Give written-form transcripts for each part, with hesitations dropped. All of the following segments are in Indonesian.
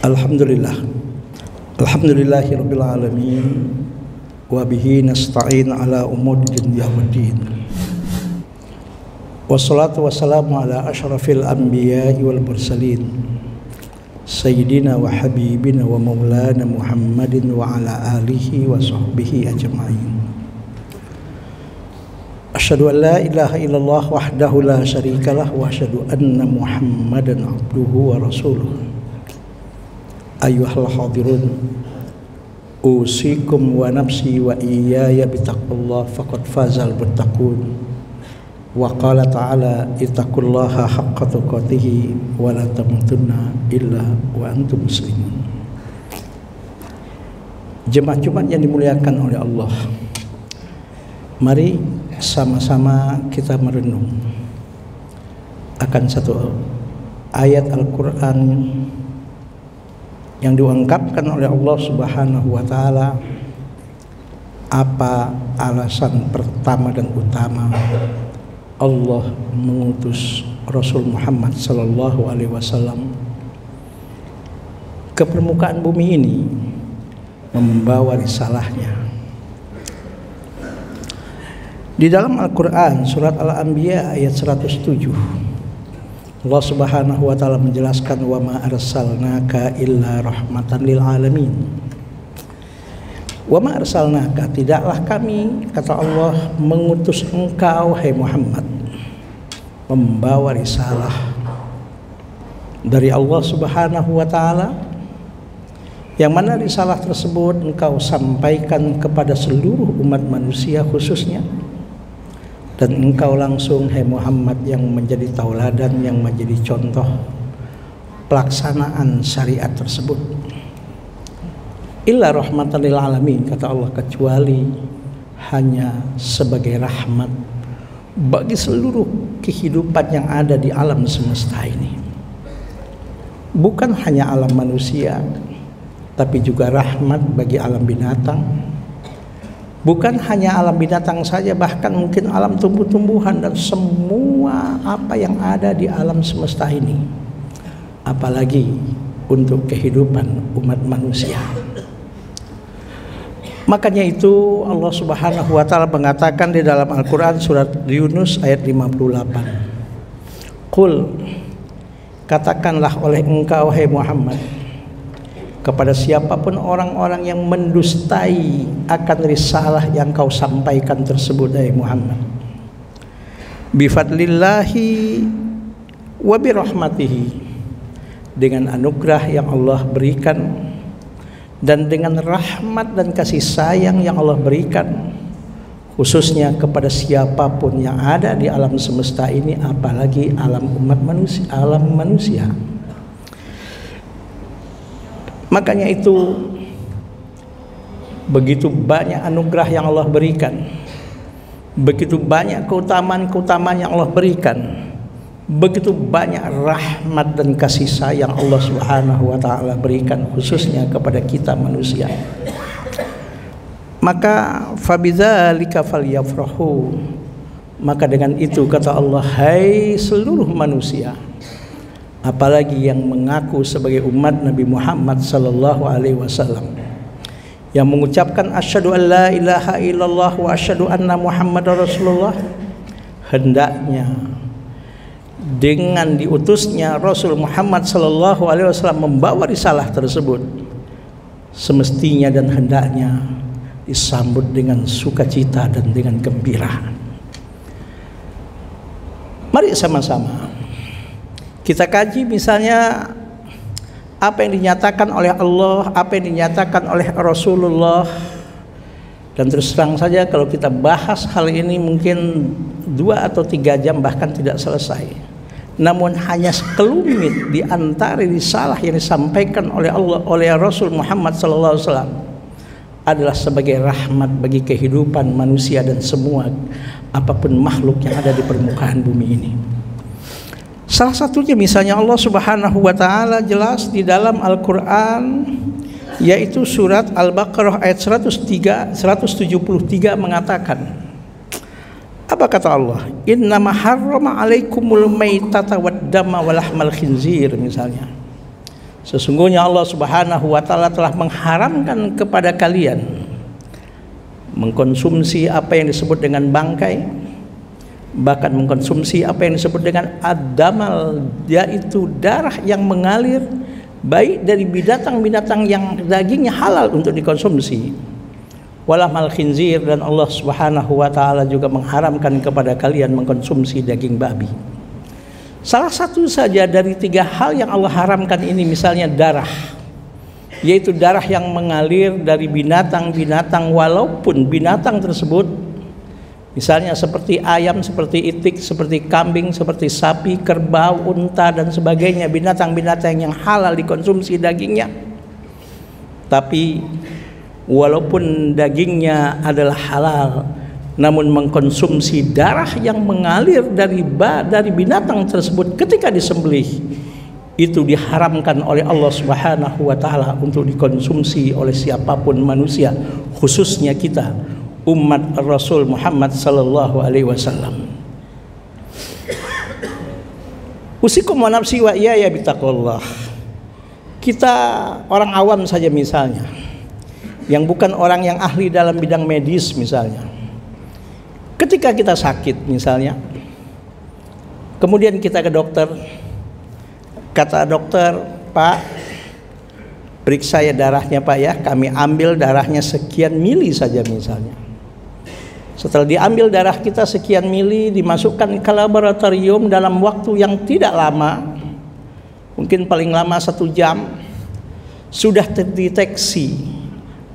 Alhamdulillah. Alhamdulillahirabbil alamin wa bihi nasta'in ala umuri dunya waddin. Wassalatu wassalamu ala asyrafil anbiya'i wal mursalin sayyidina wa habibina wa maulana Muhammadin wa ala alihi wa sahbihi ajma'in. Asyhadu an la ilaha illallah wahdahu la syarikalah wa asyhadu anna Muhammadan abduhu wa rasuluh. Ayyuhal hadirun, usikum wa nafsi wa iyaya bitaqwallah faqad fazal muttaqun. Wa qala ta'ala ittaqullaha haqqa tuqatih wa la tamutunna illa wa antum muslimun. Jemaah Jumat yang dimuliakan oleh Allah, mari sama-sama kita merenung akan satu ayat Al-Quran yang diungkapkan oleh Allah Subhanahu wa taala. Apa alasan pertama dan utama Allah mengutus Rasul Muhammad sallallahu alaihi wasallam ke permukaan bumi ini membawa risalahnya? Di dalam Al-Quran surat Al-Anbiya ayat 107, Allah Subhanahu wa taala menjelaskan, wa ma arsalnaka illa rahmatan lil alamin. Wa ma arsalnaka, tidaklah kami, kata Allah, mengutus engkau hai Muhammad membawa risalah dari Allah Subhanahu wa taala, yang mana risalah tersebut engkau sampaikan kepada seluruh umat manusia khususnya, dan engkau langsung hai Muhammad yang menjadi tauladan, yang menjadi contoh pelaksanaan syariat tersebut. Illa rahmatan lil alamin, kata Allah, kecuali hanya sebagai rahmat bagi seluruh kehidupan yang ada di alam semesta ini. Bukan hanya alam manusia, tapi juga rahmat bagi alam binatang. Bukan hanya alam binatang saja, bahkan mungkin alam tumbuh-tumbuhan dan semua apa yang ada di alam semesta ini. Apalagi untuk kehidupan umat manusia. Makanya itu Allah Subhanahu wa taala mengatakan di dalam Al-Quran surat Yunus ayat 58. Qul, katakanlah oleh engkau hai Muhammad kepada siapapun orang-orang yang mendustai akan risalah yang kau sampaikan tersebut, hai Muhammad, bifadlillahi wa birahmatihi, dengan anugerah yang Allah berikan dan dengan rahmat dan kasih sayang yang Allah berikan, khususnya kepada siapapun yang ada di alam semesta ini, apalagi alam umat manusia, alam manusia. Makanya itu begitu banyak anugerah yang Allah berikan, begitu banyak keutamaan-keutamaan yang Allah berikan, begitu banyak rahmat dan kasih sayang Allah Subhanahu wa taala berikan khususnya kepada kita manusia. Maka fabidzalika falyafrahu, maka dengan itu kata Allah, hai seluruh manusia, apalagi yang mengaku sebagai umat Nabi Muhammad sallallahu alaihi wasallam, yang mengucapkan asyhadu an la ilaha illallah wa asyhadu anna Muhammadar Rasulullah, hendaknya dengan diutusnya Rasul Muhammad sallallahu alaihi wasallam membawa risalah tersebut, semestinya dan hendaknya disambut dengan sukacita dan dengan gembira. Mari sama-sama kita kaji misalnya apa yang dinyatakan oleh Allah, apa yang dinyatakan oleh Rasulullah. Dan terus terang saja kalau kita bahas hal ini mungkin 2 atau 3 jam bahkan tidak selesai. Namun hanya sekelumit di antara risalah yang disampaikan oleh Allah, oleh Rasul Muhammad sallallahu alaihi wasallam adalah sebagai rahmat bagi kehidupan manusia dan semua apapun makhluk yang ada di permukaan bumi ini. Salah satunya misalnya Allah Subhanahu wa taala jelas di dalam Al-Qur'an, yaitu surat Al-Baqarah ayat 173 mengatakan, apa kata Allah? Innama harrama alaikumul maitata wad dama wa lahmal khinzir, misalnya. Sesungguhnya Allah Subhanahu wa taala telah mengharamkan kepada kalian mengkonsumsi apa yang disebut dengan bangkai, bahkan mengkonsumsi apa yang disebut dengan ad-damal, yaitu darah yang mengalir, baik dari binatang-binatang yang dagingnya halal untuk dikonsumsi, walahmal khinzir, dan Allah Subhanahu wa taala juga mengharamkan kepada kalian mengkonsumsi daging babi. Salah satu saja dari 3 hal yang Allah haramkan ini, misalnya darah, yaitu darah yang mengalir dari binatang-binatang, walaupun binatang tersebut misalnya seperti ayam, seperti itik, seperti kambing, seperti sapi, kerbau, unta dan sebagainya, binatang-binatang yang halal dikonsumsi dagingnya, tapi walaupun dagingnya adalah halal, namun mengkonsumsi darah yang mengalir dari binatang tersebut ketika disembelih, itu diharamkan oleh Allah Subhanahu wa taala untuk dikonsumsi oleh siapapun manusia, khususnya kita umat Rasul Muhammad sallallahu alaihi wasallam. Usikum wa nafsi wa iyaya bitaqwallah. Kita orang awam saja misalnya, yang bukan orang yang ahli dalam bidang medis misalnya, ketika kita sakit misalnya, kemudian kita ke dokter, kata dokter, Pak, periksa ya darahnya Pak ya, kami ambil darahnya sekian mili saja misalnya. Setelah diambil darah kita sekian mili, dimasukkan ke laboratorium dalam waktu yang tidak lama, mungkin paling lama 1 jam, sudah terdeteksi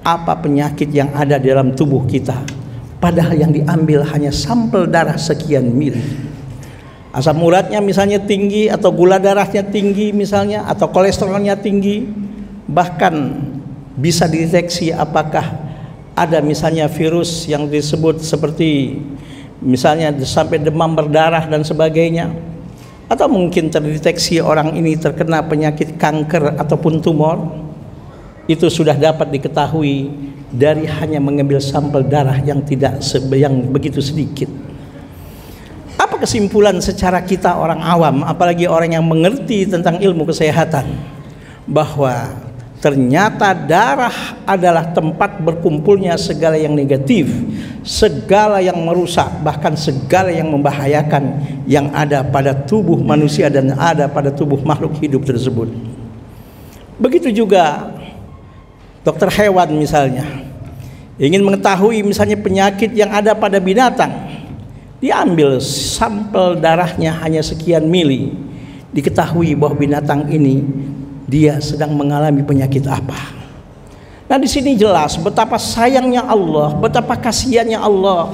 apa penyakit yang ada dalam tubuh kita. Padahal yang diambil hanya sampel darah sekian mili. Asam uratnya misalnya tinggi, atau gula darahnya tinggi misalnya, atau kolesterolnya tinggi, bahkan bisa dideteksi apakah ada misalnya virus yang disebut seperti misalnya sampai demam berdarah dan sebagainya, atau mungkin terdeteksi orang ini terkena penyakit kanker ataupun tumor. Itu sudah dapat diketahui dari hanya mengambil sampel darah yang begitu sedikit. Apa kesimpulan secara kita orang awam, apalagi orang yang mengerti tentang ilmu kesehatan, bahwa ternyata darah adalah tempat berkumpulnya segala yang negatif, segala yang merusak, bahkan segala yang membahayakan yang ada pada tubuh manusia dan ada pada tubuh makhluk hidup tersebut. Begitu juga dokter hewan misalnya, ingin mengetahui misalnya penyakit yang ada pada binatang, diambil sampel darahnya hanya sekian mili, diketahui bahwa binatang ini dia sedang mengalami penyakit apa. Nah, di sini jelas betapa sayangnya Allah, betapa kasihannya Allah,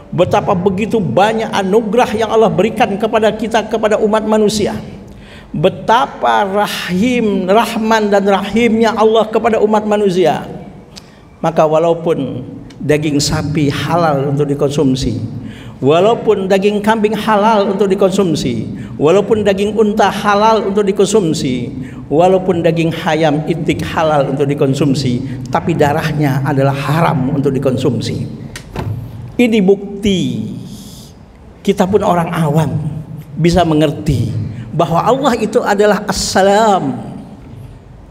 betapa begitu banyak anugerah yang Allah berikan kepada kita, kepada umat manusia. Betapa rahman dan rahimnya Allah kepada umat manusia. Maka walaupun daging sapi halal untuk dikonsumsi, walaupun daging kambing halal untuk dikonsumsi, walaupun daging unta halal untuk dikonsumsi, walaupun daging ayam itik halal untuk dikonsumsi, tapi darahnya adalah haram untuk dikonsumsi. Ini bukti kita pun orang awam bisa mengerti bahwa Allah itu adalah As-Salam.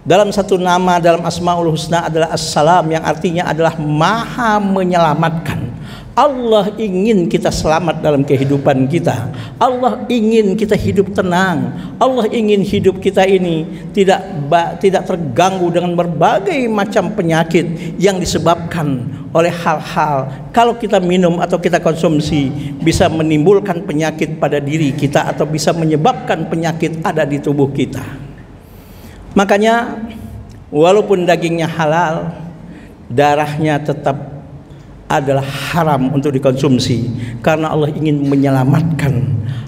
Dalam satu nama dalam Asmaul Husna adalah As-Salam, yang artinya adalah Maha menyelamatkan. Allah ingin kita selamat dalam kehidupan kita. Allah ingin kita hidup tenang. Allah ingin hidup kita ini tidak terganggu dengan berbagai macam penyakit yang disebabkan oleh hal-hal kalau kita minum atau kita konsumsi bisa menimbulkan penyakit pada diri kita atau bisa menyebabkan penyakit ada di tubuh kita. Makanya walaupun dagingnya halal, darahnya tetap adalah haram untuk dikonsumsi, karena Allah ingin menyelamatkan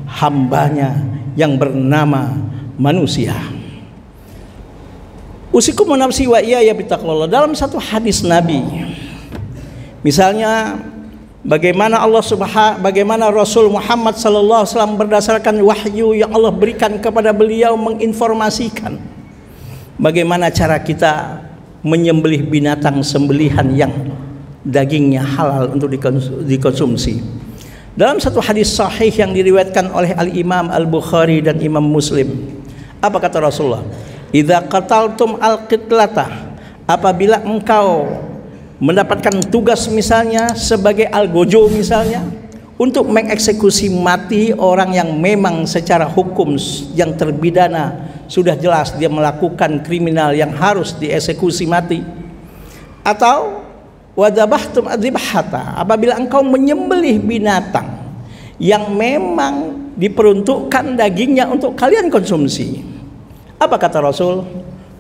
hambanya yang bernama manusia. Usikum wa nafsi wa iyaya bitaqwallah. Dalam satu hadis Nabi, misalnya bagaimana bagaimana Rasul Muhammad sallallahu alaihi wasallam berdasarkan wahyu yang Allah berikan kepada beliau menginformasikan bagaimana cara kita menyembelih binatang sembelihan yang dagingnya halal untuk dikonsumsi. Dalam satu hadis sahih yang diriwayatkan oleh Al-Imam Al-Bukhari dan Imam Muslim, apa kata Rasulullah? idza qataltum al-qitlata, apabila engkau mendapatkan tugas misalnya sebagai algojo misalnya untuk mengeksekusi mati orang yang memang secara hukum yang terbidana sudah jelas dia melakukan kriminal yang harus dieksekusi mati. Atau wadzabahtum adzibhata, apabila engkau menyembelih binatang yang memang diperuntukkan dagingnya untuk kalian konsumsi. Apa kata Rasul?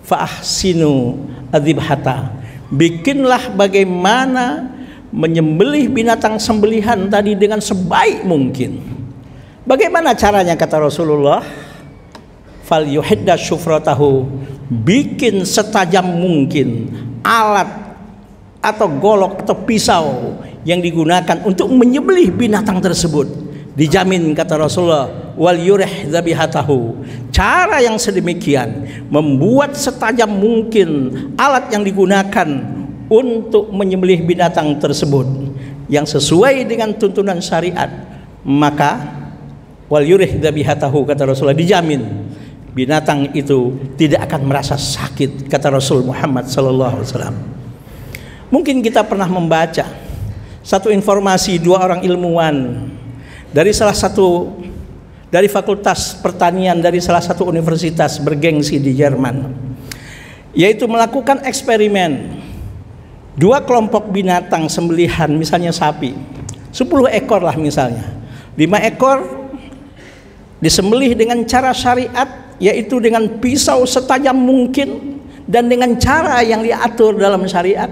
Fa ahsinu adzibhata, bikinlah bagaimana menyembelih binatang sembelihan tadi dengan sebaik mungkin. Bagaimana caranya kata Rasulullah? Fal yuhidda syufratahu, bikin setajam mungkin alat atau golok atau pisau yang digunakan untuk menyembelih binatang tersebut. Dijamin kata Rasulullah, wal yurih dzabihatahu, cara yang sedemikian membuat setajam mungkin alat yang digunakan untuk menyembelih binatang tersebut yang sesuai dengan tuntunan syariat, maka wal yurih dzabihatahu kata Rasulullah, dijamin binatang itu tidak akan merasa sakit kata Rasul Muhammad sallallahu alaihi wasallam. Mungkin kita pernah membaca satu informasi dua orang ilmuwan dari dari Fakultas Pertanian dari salah satu universitas bergengsi di Jerman, yaitu melakukan eksperimen dua kelompok binatang sembelihan, misalnya sapi 10 ekor lah misalnya, 5 ekor disembelih dengan cara syariat, yaitu dengan pisau setajam mungkin dan dengan cara yang diatur dalam syariat,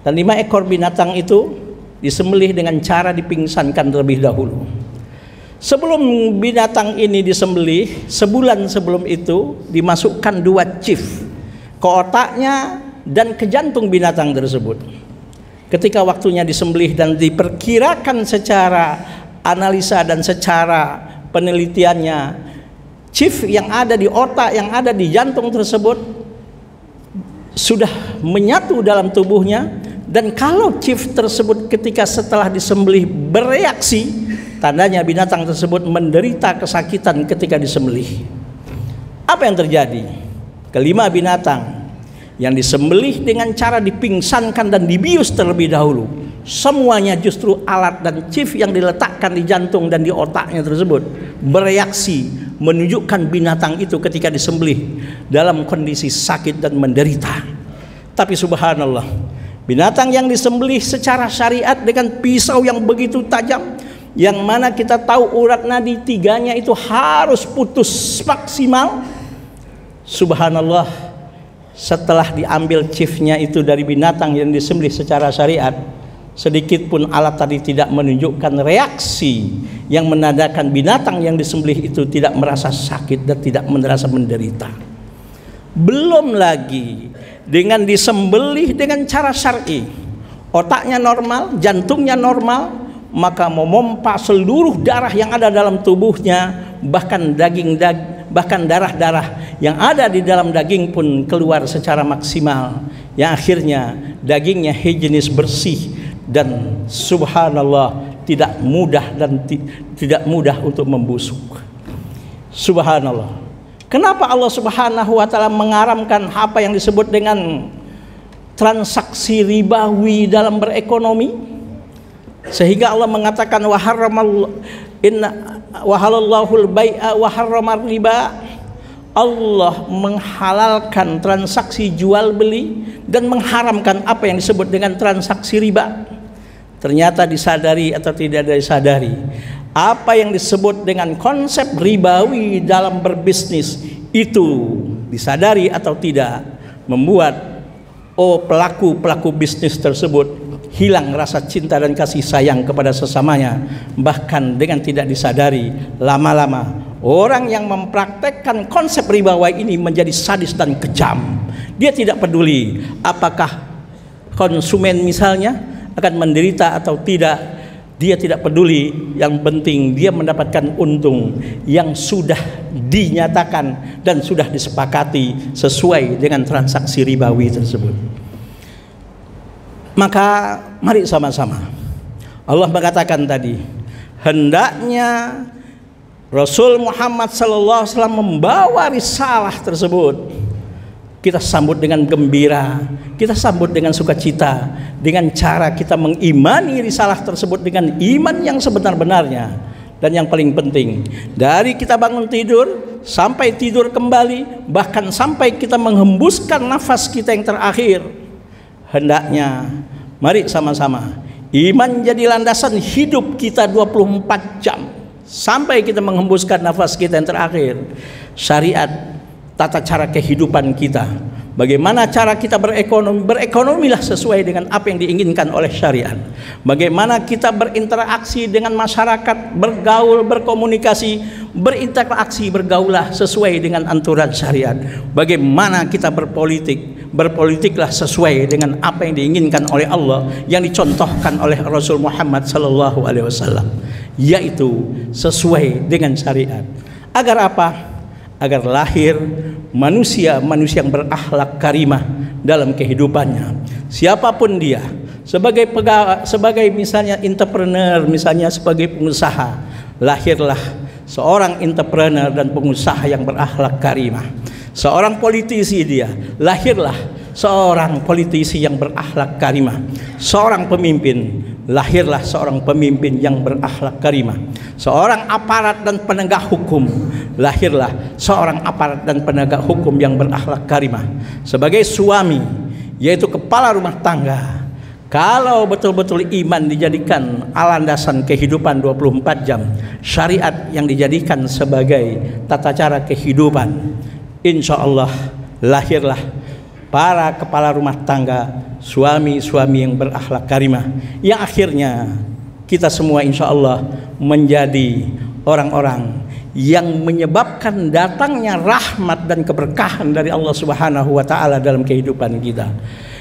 dan 5 ekor binatang itu disembelih dengan cara dipingsankan terlebih dahulu. Sebelum binatang ini disembelih, sebulan sebelum itu dimasukkan 2 chip ke otaknya dan ke jantung binatang tersebut. Ketika waktunya disembelih dan diperkirakan secara analisa dan secara penelitiannya, chip yang ada di otak, yang ada di jantung tersebut sudah menyatu dalam tubuhnya. Dan kalau chip tersebut ketika setelah disembelih bereaksi, tandanya binatang tersebut menderita kesakitan ketika disembelih. Apa yang terjadi? Kelima binatang yang disembelih dengan cara dipingsankan dan dibius terlebih dahulu, semuanya justru alat dan chip yang diletakkan di jantung dan di otaknya tersebut bereaksi menunjukkan binatang itu ketika disembelih dalam kondisi sakit dan menderita. Tapi subhanallah, binatang yang disembelih secara syariat dengan pisau yang begitu tajam, yang mana kita tahu urat nadi 3-nya itu harus putus maksimal. Subhanallah, setelah diambil chipnya itu dari binatang yang disembelih secara syariat, sedikit pun alat tadi tidak menunjukkan reaksi yang menandakan binatang yang disembelih itu tidak merasa sakit dan tidak merasa menderita. Belum lagi dengan disembelih dengan cara syar'i, otaknya normal, jantungnya normal, maka memompa seluruh darah yang ada dalam tubuhnya, bahkan bahkan darah-darah yang ada di dalam daging pun keluar secara maksimal, yang akhirnya dagingnya higienis, bersih, dan subhanallah tidak mudah tidak mudah untuk membusuk. Subhanallah. Kenapa Allah Subhanahu wa taala mengaramkan apa yang disebut dengan transaksi ribawi dalam berekonomi? Sehingga Allah mengatakan wa halallahu al-bai'a wa harramar riba. Allah menghalalkan transaksi jual beli dan mengharamkan apa yang disebut dengan transaksi riba. Ternyata disadari atau tidak disadari, apa yang disebut dengan konsep ribawi dalam berbisnis itu, disadari atau tidak, membuat pelaku bisnis tersebut hilang rasa cinta dan kasih sayang kepada sesamanya. Bahkan dengan tidak disadari, lama-lama orang yang mempraktekkan konsep ribawi ini menjadi sadis dan kejam. Dia tidak peduli apakah konsumen misalnya akan menderita atau tidak, dia tidak peduli. Yang penting dia mendapatkan untung yang sudah dinyatakan dan sudah disepakati sesuai dengan transaksi ribawi tersebut. Maka mari sama-sama, Allah mengatakan tadi, hendaknya Rasul Muhammad sallallahu alaihi wasallam membawa risalah tersebut kita sambut dengan gembira, kita sambut dengan sukacita, dengan cara kita mengimani risalah tersebut dengan iman yang sebenar-benarnya. Dan yang paling penting, dari kita bangun tidur sampai tidur kembali, bahkan sampai kita menghembuskan nafas kita yang terakhir, hendaknya mari sama-sama iman jadi landasan hidup kita 24 jam sampai kita menghembuskan nafas kita yang terakhir. Syariat, tata cara kehidupan kita, bagaimana cara kita berekonomi, berekonomilah sesuai dengan apa yang diinginkan oleh syariat. Bagaimana kita berinteraksi dengan masyarakat, bergaul, berkomunikasi, berinteraksi, bergaulah sesuai dengan aturan syariat. Bagaimana kita berpolitik, berpolitiklah sesuai dengan apa yang diinginkan oleh Allah, yang dicontohkan oleh Rasul Muhammad SAW, yaitu sesuai dengan syariat. Agar apa? Agar lahir manusia yang berakhlak karimah dalam kehidupannya. Siapapun dia, sebagai pegawai, sebagai misalnya entrepreneur, misalnya sebagai pengusaha, lahirlah seorang entrepreneur dan pengusaha yang berakhlak karimah. Seorang politisi dia, lahirlah seorang politisi yang berakhlak karimah. Seorang pemimpin, lahirlah seorang pemimpin yang berakhlak karimah. Seorang aparat dan penegak hukum, lahirlah seorang aparat dan penegak hukum yang berakhlak karimah. Sebagai suami, yaitu kepala rumah tangga, kalau betul-betul iman dijadikan landasan kehidupan 24 jam, syariat yang dijadikan sebagai tata cara kehidupan, insya Allah lahirlah para kepala rumah tangga, suami-suami yang berakhlak karimah, yang akhirnya kita semua insya Allah menjadi orang-orang yang menyebabkan datangnya rahmat dan keberkahan dari Allah Subhanahu wa taala dalam kehidupan kita.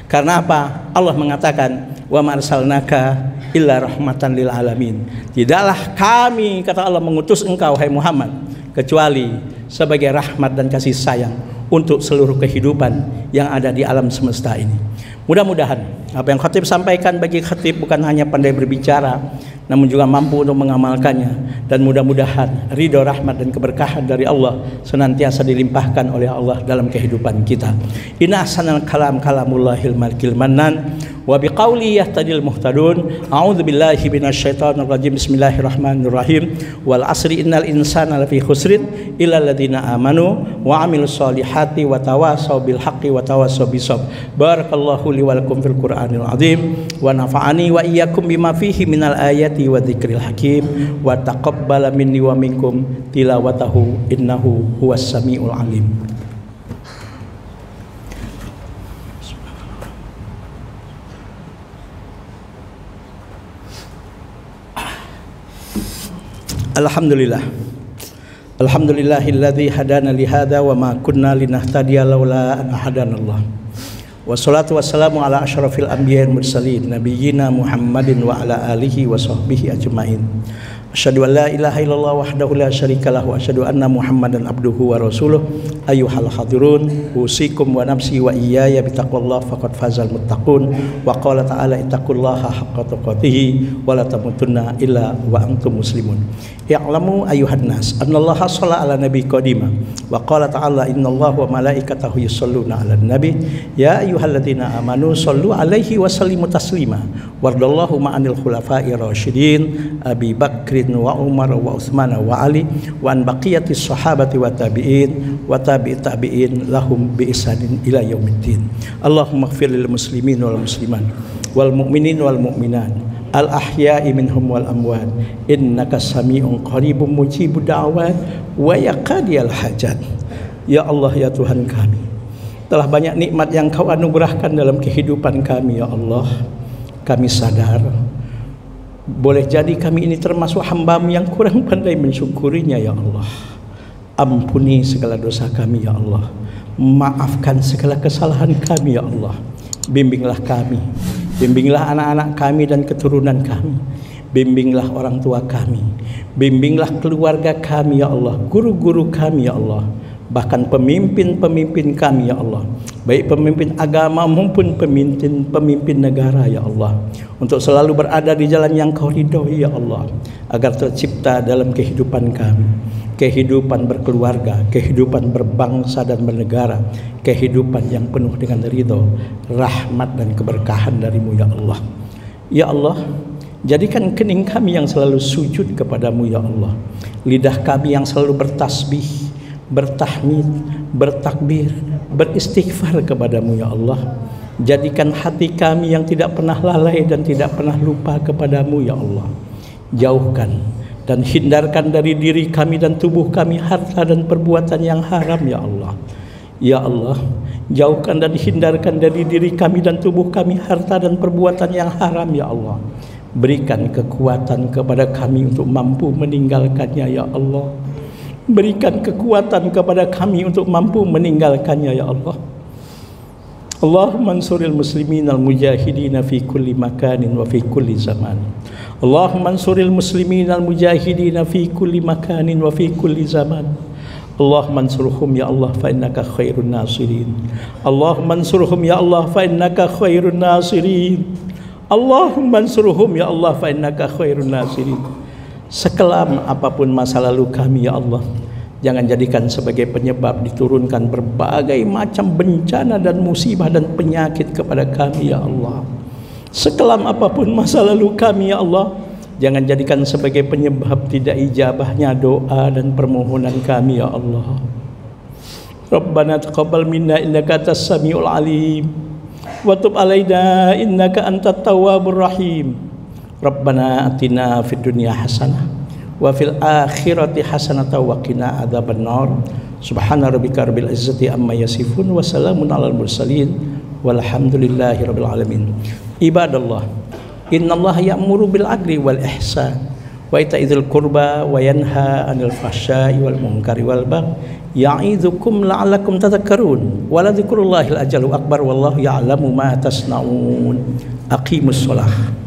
Karena apa? Allah mengatakan, wa ma arsalnaka illa rahmatan lil alamin. Tidaklah kami, kata Allah, mengutus engkau hai Muhammad kecuali sebagai rahmat dan kasih sayang untuk seluruh kehidupan yang ada di alam semesta ini. Mudah-mudahan apa yang khatib sampaikan bagi khatib bukan hanya pandai berbicara, namun juga mampu untuk mengamalkannya. Dan mudah-mudahan ridho, rahmat dan keberkahan dari Allah senantiasa dilimpahkan oleh Allah dalam kehidupan kita. Inna ahsanal kalam kalamullahil malikil mannan, wa biqauli yahtadil muhtadun. A'udzu billahi minasyaitonir rajim. Bismillahirrahmanirrahim. Wal asri innal insana lafi khusrin illa alladziina amanu wa 'amilus solihati wa tawassaw bil haqqi wa tawassaw bisabr. Barakallahu li wa lakum fil Qur'anil azim wa nafa'ani wa iyyakum bima fihi minal ayati wa dzikril hakim wa taqabbala minni wa minkum tilawatahu innahu huwas samiul alim. Alhamdulillah. Alhamdulillahilladzi hadana li hadza wa ma kunna linahtadiya laula an hadanallah. Wassalatu wassalamu ala asyrafil anbiya'il mursalin nabiyyina Muhammadin wa ala alihi wa sahbihi ajmain. Asyhadu an la ilaha illallah wahdahu la syarikalah wa asyhadu anna Muhammadan abduhu wa rasuluh. Ayyuhal hadirun, usikum wa nafsi wa iyaya bitaqwallah faqad fazal muttaqun. Wa qala ta'ala ittaqullaha haqqa tuqatih wa la tamutunna illa wa antum muslimun. Ya'lamu ayyuhan nas annallaha shalla ala nabi qadima wa qala ta'ala innallaha wa malaikatahu yusholluna 'alan nabi ya ayyuhalladzina amanu shallu 'alaihi wa sallimu taslima. Wardallahu ma'anil khulafa'ir rasyidin Abi Bakrin wa Umar wa Utsman wa Ali wa an baqiyatis sahabati wa tabi'in wa tabi'it tabi'in lahum bi ihsanin ila yaumiddin. Allahumma ighfir lil muslimin wal muslimat wal mu'minin wal mu'minat al ahya'i minhum wal amwat innaka sami'un qaribun mujibud da'wat wa yaqadiyal hajat. Ya Allah, ya Tuhan kami, telah banyak nikmat yang Kau anugerahkan dalam kehidupan kami. Ya Allah, kami sadar boleh jadi kami ini termasuk hamba-Mu yang kurang pandai mensyukurinya. Ya Allah, ampuni segala dosa kami. Ya Allah, maafkan segala kesalahan kami. Ya Allah, bimbinglah kami, bimbinglah anak-anak kami dan keturunan kami, bimbinglah orang tua kami, bimbinglah keluarga kami. Ya Allah, guru-guru kami. Ya Allah, bahkan pemimpin-pemimpin kami. Ya Allah, baik pemimpin agama maupun pemimpin negara ya Allah, untuk selalu berada di jalan yang Kau ridhoi ya Allah, agar tercipta dalam kehidupan kami, kehidupan berkeluarga, kehidupan berbangsa dan bernegara, kehidupan yang penuh dengan ridho, rahmat dan keberkahan dari-Mu ya Allah. Ya Allah, jadikan kening kami yang selalu sujud kepadamu ya Allah, lidah kami yang selalu bertasbih, bertahmid, bertakbir, beristighfar kepadamu ya Allah. Jadikan hati kami yang tidak pernah lalai dan tidak pernah lupa kepadamu ya Allah. Jauhkan dan hindarkan dari diri kami dan tubuh kami harta dan perbuatan yang haram ya Allah. Ya Allah, jauhkan dan hindarkan dari diri kami dan tubuh kami harta dan perbuatan yang haram ya Allah. Berikan kekuatan kepada kami untuk mampu meninggalkannya ya Allah. Berikan kekuatan kepada kami untuk mampu meninggalkannya ya Allah. Allahumma ansuril muslimin al-mujahidin fi kulli makanin wa fi kulli zaman. Allahumma ansuril muslimin al-mujahidin fi kulli makanin wa fi kulli zaman. Allahumma ansurhum ya Allah fa innaka khairun nasirin. Allahumma ansurhum ya Allah fa innaka khairun nasirin. Allahumma ansurhum ya Allah fa innaka khairun nasirin. Sekelam apapun masa lalu kami ya Allah, jangan jadikan sebagai penyebab diturunkan berbagai macam bencana dan musibah dan penyakit kepada kami ya Allah. Sekelam apapun masa lalu kami ya Allah, jangan jadikan sebagai penyebab tidak ijabahnya doa dan permohonan kami ya Allah. Rabbana taqabbal minna innaka antas samiul alim wa tub alaina innaka antat tawwabur rahim. Rabbana atina fid dunya hasanah wa fil akhirati hasanah wa qina adzabannar. Subhana rabbika rabbil izzati amma yasifun wa salamun alal mursalin walhamdulillahi rabbil alamin. Ibadallah, innallaha ya'muru bil adli wal ihsan wa ita'idzil qurba wa yanha 'anil fahsya'i wal munkari wal baghi ya'idzukum la'allakum tadhakkarun wa la dzikrullahil ajalu akbar wallahu ya'lamu ma tasna'un. Aqimus shalah.